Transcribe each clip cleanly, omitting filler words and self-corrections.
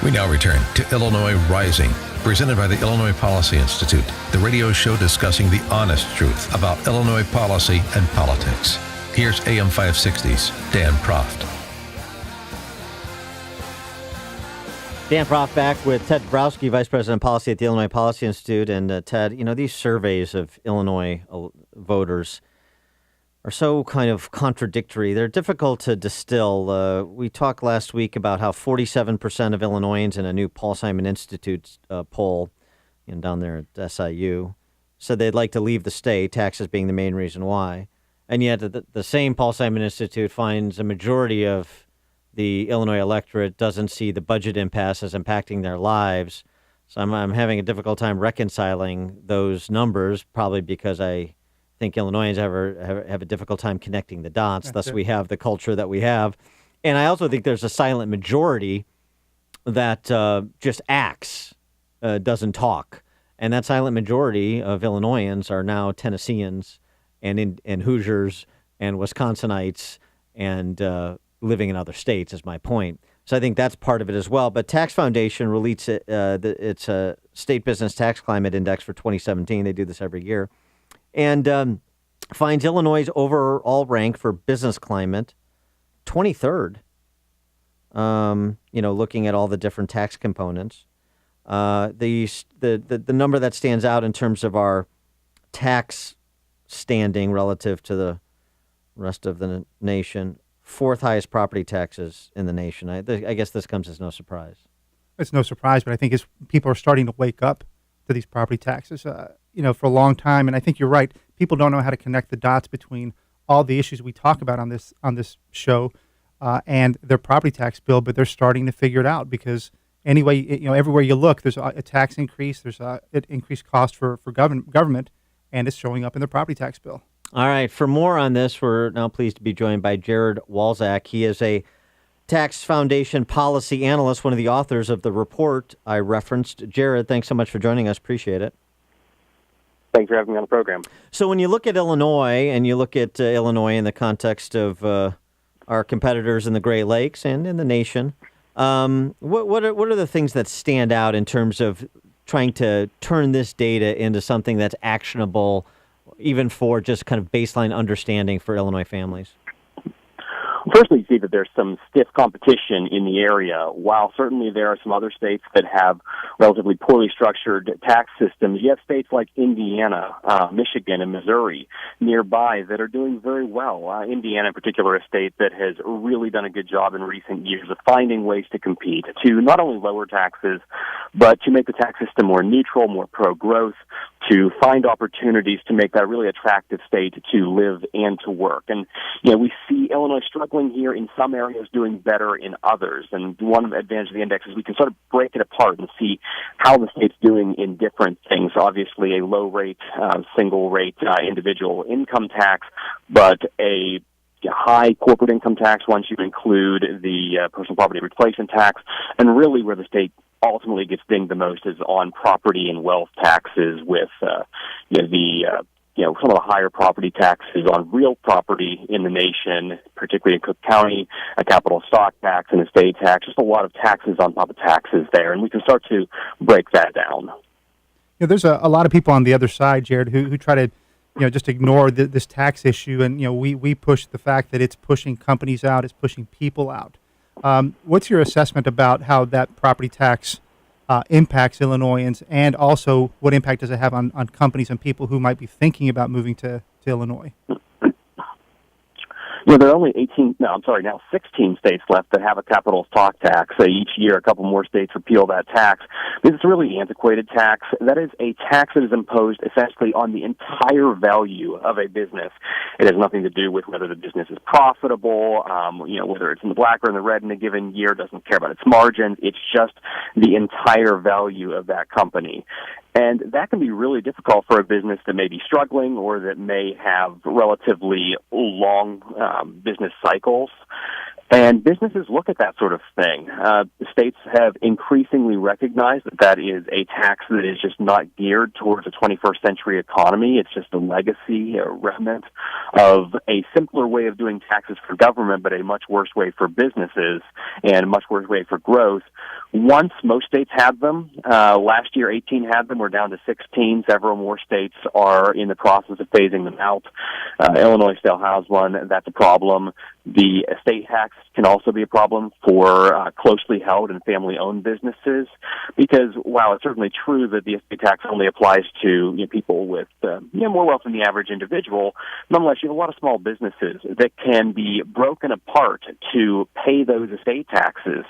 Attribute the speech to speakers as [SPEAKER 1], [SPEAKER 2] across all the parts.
[SPEAKER 1] We now return to Illinois Rising, presented by the Illinois Policy Institute, the radio show discussing the honest truth about Illinois policy and politics. Here's AM 560's Dan Proft.
[SPEAKER 2] Dan Proft back with Ted Dabrowski, Vice President of Policy at the Illinois Policy Institute. And Ted, these surveys of Illinois voters are so kind of contradictory. They're difficult to distill. We talked last week about how 47% of Illinoisans in a new Paul Simon Institute poll down there at SIU said they'd like to leave the state, taxes being the main reason why. And yet the same Paul Simon Institute finds a majority of the Illinois electorate doesn't see the budget impasse as impacting their lives. So I'm having a difficult time reconciling those numbers, probably because I think Illinoisans have a difficult time connecting the dots. Thus, we have the culture that we have. And I also think there's a silent majority that just acts, doesn't talk. And that silent majority of Illinoisans are now Tennesseans and Hoosiers and Wisconsinites and living in other states, is my point. So I think that's part of it as well. But Tax Foundation released its State Business Tax Climate Index for 2017. They do this every year. And finds Illinois' overall rank for business climate 23rd, looking at all the different tax components. The number that stands out in terms of our tax standing relative to the rest of the nation, fourth highest property taxes in the nation. I guess this comes as no surprise.
[SPEAKER 3] It's no surprise, but I think as people are starting to wake up to these property taxes, for a long time, and I think you're right, people don't know how to connect the dots between all the issues we talk about on this show and their property tax bill, but they're starting to figure it out because anyway, everywhere you look, there's a tax increase, there's an increased cost for government, and it's showing up in the property tax bill.
[SPEAKER 2] All right, for more on this, we're now pleased to be joined by Jared Walczak. He is a Tax Foundation policy analyst, one of the authors of the report I referenced. Jared, thanks so much for joining us. Appreciate it.
[SPEAKER 4] Thanks for having me on the program.
[SPEAKER 2] So when you look at Illinois, and you look at Illinois in the context of our competitors in the Great Lakes and in the nation, what are the things that stand out in terms of trying to turn this data into something that's actionable, even for just kind of baseline understanding for Illinois families?
[SPEAKER 4] Firstly, you see that there's some stiff competition in the area. While certainly there are some other states that have relatively poorly structured tax systems, you have states like Indiana, Michigan, and Missouri nearby that are doing very well. Indiana, in particular, a state that has really done a good job in recent years of finding ways to compete, to not only lower taxes, but to make the tax system more neutral, more pro-growth, to find opportunities to make that a really attractive state to live and to work. And, we see Illinois struggling here in some areas, doing better in others. And one advantage of the index is we can sort of break it apart and see how the state's doing in different things. Obviously, a low-rate, single-rate individual income tax, but a high corporate income tax once you include the personal property replacement tax, and really where the state ultimately gets dinged the most is on property and wealth taxes with some of the higher property taxes on real property in the nation, particularly in Cook County, a capital stock tax and estate tax, just a lot of taxes on top of taxes there, and we can start to break that down.
[SPEAKER 3] There's a lot of people on the other side, Jared, who try to just ignore this tax issue, and we push the fact that it's pushing companies out, it's pushing people out. What's your assessment about how that property tax impacts Illinoisans, and also what impact does it have on companies and people who might be thinking about moving to Illinois?
[SPEAKER 4] There are only 16 states left that have a capital stock tax. Each year, a couple more states repeal that tax. It's a really antiquated tax. That is a tax that is imposed essentially on the entire value of a business. It has nothing to do with whether the business is profitable, whether it's in the black or in the red in a given year. It doesn't care about its margins. It's just the entire value of that company. And that can be really difficult for a business that may be struggling or that may have relatively long business cycles. And businesses look at that sort of thing. States have increasingly recognized that that is a tax that is just not geared towards a 21st century economy. It's just a legacy, a remnant of a simpler way of doing taxes for government, but a much worse way for businesses and a much worse way for growth. Once most states had them, last year 18 had them, we're down to 16. Several more states are in the process of phasing them out. Illinois still has one. That's a problem. The estate tax can also be a problem for closely held and family-owned businesses because while it's certainly true that the estate tax only applies to people with more wealth than the average individual, nonetheless, you have a lot of small businesses that can be broken apart to pay those estate taxes.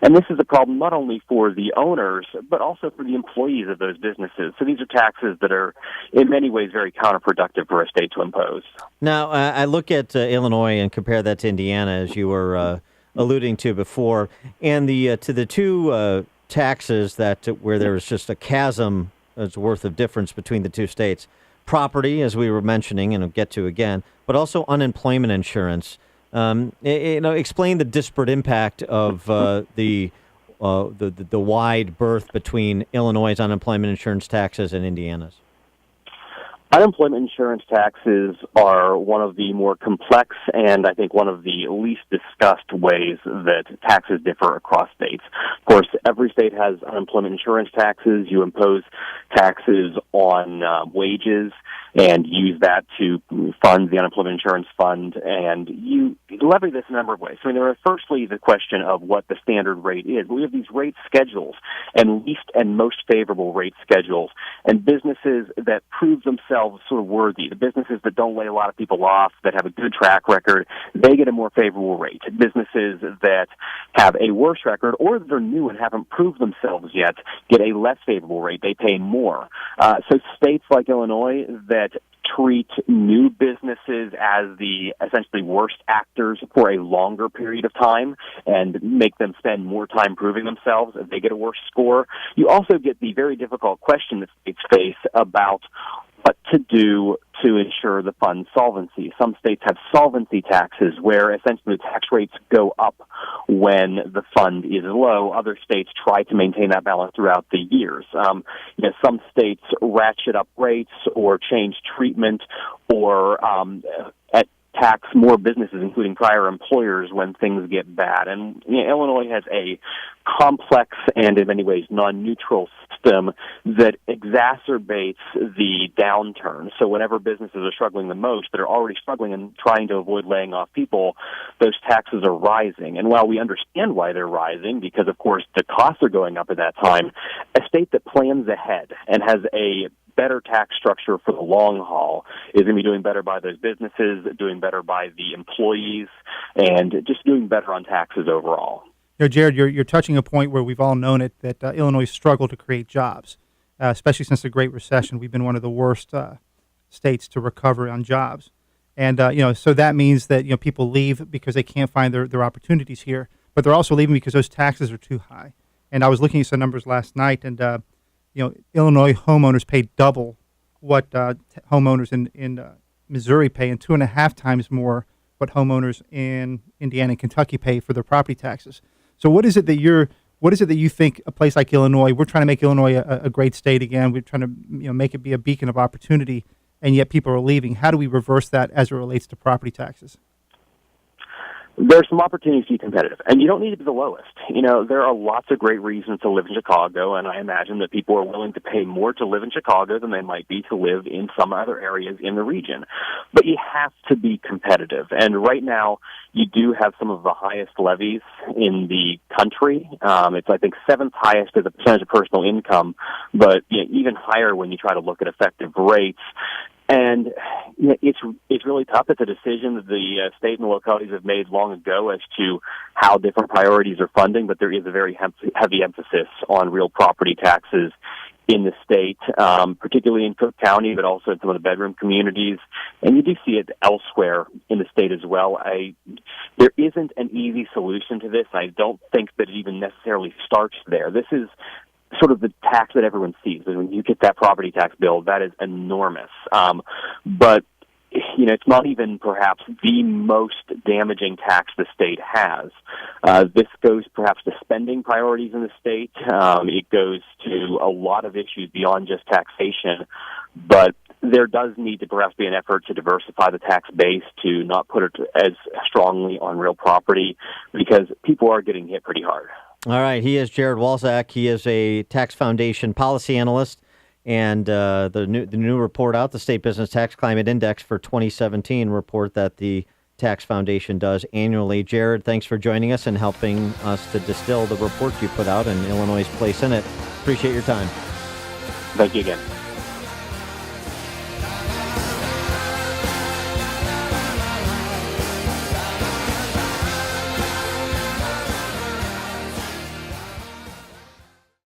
[SPEAKER 4] And this is a problem not only for the owners, but also for the employees of those businesses. So these are taxes that are in many ways very counterproductive for a state to impose.
[SPEAKER 2] Now, I look at Illinois and compare that to Indiana, as you were alluding to before, and the two taxes where there was just a chasm worth of difference between the two states. Property, as we were mentioning, and I'll get to again, but also unemployment insurance. Explain the disparate impact of the wide berth between Illinois' unemployment insurance taxes and Indiana's.
[SPEAKER 4] Unemployment insurance taxes are one of the more complex and I think one of the least discussed ways that taxes differ across states. Of course, every state has unemployment insurance taxes. You impose taxes on wages and use that to fund the unemployment insurance fund, and you levy this a number of ways. There are firstly the question of what the standard rate is. We have these rate schedules, and least and most favorable rate schedules, and businesses that prove themselves sort of worthy, the businesses that don't lay a lot of people off, that have a good track record, they get a more favorable rate. Businesses that have a worse record or that are new and haven't proved themselves yet get a less favorable rate. They pay more. So states like Illinois that treat new businesses as the essentially worst actors for a longer period of time and make them spend more time proving themselves, they get a worse score. You also get the very difficult question that states face about what to do to ensure the fund's solvency. Some states have solvency taxes where essentially the tax rates go up when the fund is low. Other states try to maintain that balance throughout the years. Some states ratchet up rates or change treatment or tax more businesses, including prior employers, when things get bad. And Illinois has a complex and in many ways non-neutral system that exacerbates the downturn. So whenever businesses are struggling the most, that are already struggling and trying to avoid laying off people, those taxes are rising. And while we understand why they're rising, because of course the costs are going up at that time, a state that plans ahead and has a better tax structure for the long haul is going to be doing better by those businesses, doing better by the employees, and just doing better on taxes overall.
[SPEAKER 3] Jared, you're touching a point where we've all known it, that Illinois struggled to create jobs, especially since the Great Recession. We've been one of the worst states to recover on jobs. And, so that means that, people leave because they can't find their opportunities here, but they're also leaving because those taxes are too high. And I was looking at some numbers last night, and Illinois homeowners pay double what homeowners in Missouri pay, and 2.5 times more what homeowners in Indiana and Kentucky pay for their property taxes. So what is it that you think a place like Illinois, we're trying to make Illinois a great state again, we're trying to make it be a beacon of opportunity, and yet people are leaving. How do we reverse that as it relates to property taxes?
[SPEAKER 4] There's some opportunities to be competitive, and you don't need to be the lowest. There are lots of great reasons to live in Chicago, and I imagine that people are willing to pay more to live in Chicago than they might be to live in some other areas in the region. But you have to be competitive, and right now you do have some of the highest levies in the country. It's, I think, 7th highest as a percentage of personal income, but even higher when you try to look at effective rates. And it's really tough. It's a decision that the state and the localities have made long ago as to how different priorities are funding, but there is a very heavy emphasis on real property taxes in the state, particularly in Cook County, but also in some of the bedroom communities. And you do see it elsewhere in the state as well. There isn't an easy solution to this. I don't think that it even necessarily starts there. This is sort of the tax that everyone sees. When you get that property tax bill, that is enormous. But it's not even perhaps the most damaging tax the state has. This goes perhaps to spending priorities in the state. It goes to a lot of issues beyond just taxation, but there does need to perhaps be an effort to diversify the tax base, to not put it as strongly on real property, because people are getting hit pretty hard.
[SPEAKER 2] All right. He is Jared Walczak. He is a Tax Foundation policy analyst. And the new report out, the State Business Tax Climate Index for 2017 report that the Tax Foundation does annually. Jared, thanks for joining us and helping us to distill the report you put out and Illinois' place in it. Appreciate your time.
[SPEAKER 4] Thank you again.